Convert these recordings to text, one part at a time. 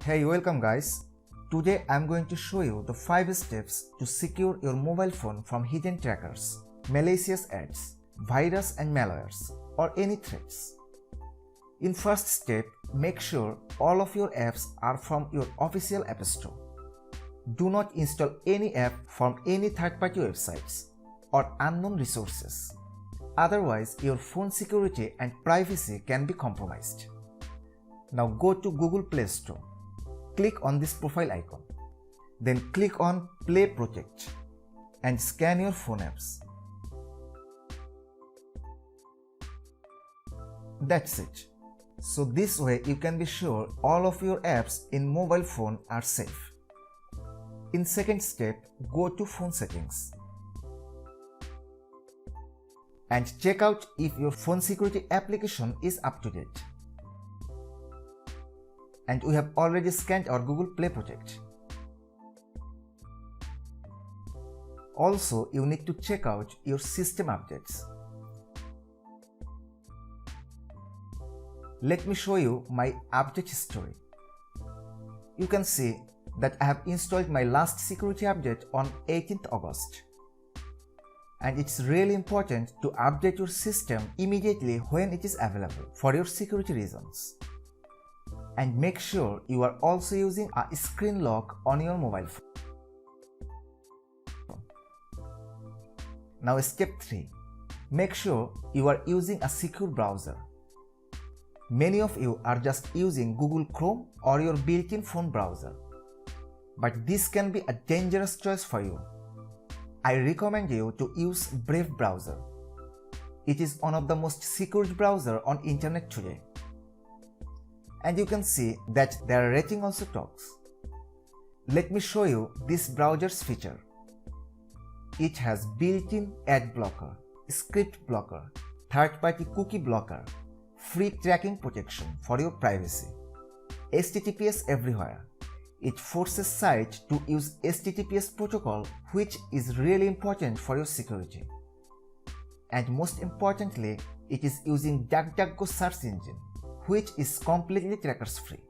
Hey, welcome guys. Today I'm going to show you the 5 steps to secure your mobile phone from hidden trackers, malicious ads, virus and malwares, or any threats. In first step, make sure all of your apps are from your official App Store. Do not install any app from any third-party websites or unknown resources. Otherwise, your phone security and privacy can be compromised. Now go to Google Play Store. Click on this profile icon. Then click on Play Protect and scan your phone apps. That's it. So this way you can be sure all of your apps in mobile phone are safe. In second step, go to Phone Settings and check out if your phone security application is up to date. And we have already scanned our Google Play Protect. Also, you need to check out your system updates. Let me show you my update history. You can see that I have installed my last security update on 18th August. And it's really important to update your system immediately when it is available for your security reasons. And make sure you are also using a screen lock on your mobile phone. Now step 3. Make sure you are using a secure browser. Many of you are just using Google Chrome or your built-in phone browser. But this can be a dangerous choice for you. I recommend you to use Brave browser. It is one of the most secure browsers on internet today. And you can see that their rating also talks. Let me show you this browser's feature. It has built-in ad blocker, script blocker, third-party cookie blocker, free tracking protection for your privacy, HTTPS everywhere. It forces sites to use HTTPS protocol, which is really important for your security. And most importantly, it is using DuckDuckGo search engine, which is completely trackers free.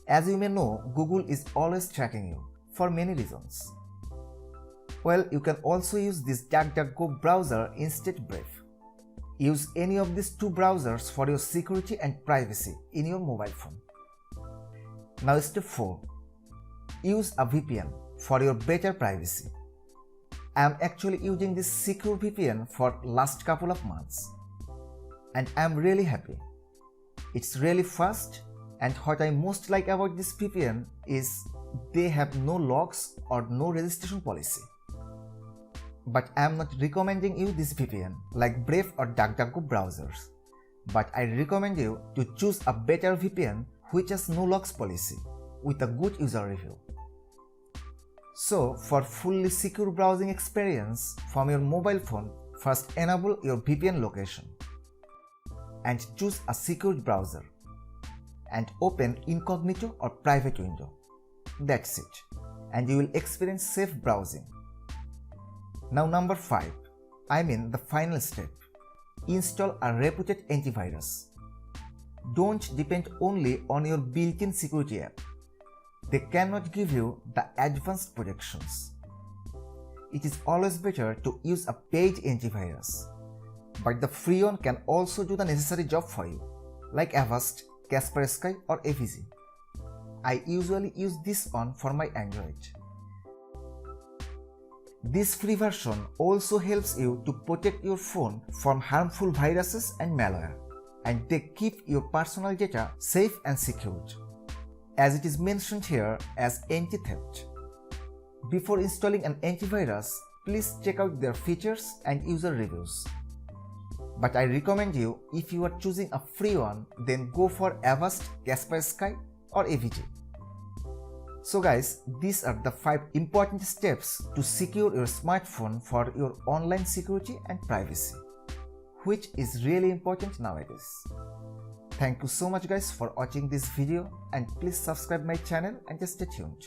As you may know, Google is always tracking you for many reasons. Well, you can also use this DuckDuckGo browser instead Brave. Use any of these two browsers for your security and privacy in your mobile phone. Now step 4. Use a VPN for your better privacy. I am actually using this secure VPN for last couple of months. And I am really happy. It's really fast, and what I most like about this VPN is they have no logs or no registration policy. But I am not recommending you this VPN like Brave or DuckDuckGo browsers. But I recommend you to choose a better VPN which has no logs policy with a good user review. So for fully secure browsing experience from your mobile phone, first enable your VPN location and choose a secure browser and open incognito or private window. That's it, and you will experience safe browsing. Now number 5, the final step. Install a Reputed antivirus. Don't depend only on your built-in security app. They cannot give you the advanced protections. It is always better to use a paid antivirus. But the free one can also do the necessary job for you, like Avast, Kaspersky or AVG. I usually use this one for my Android. This free version also helps you to protect your phone from harmful viruses and malware, and they keep your personal data safe and secured, as it is mentioned here as anti-theft. Before installing an antivirus, please check out their features and user reviews. But I recommend you, if you are choosing a free one, then go for Avast, Kaspersky or AVG. So guys, these are the 5 important steps to secure your smartphone for your online security and privacy, which is really important nowadays. Thank you so much guys for watching this video, and please subscribe my channel and just stay tuned.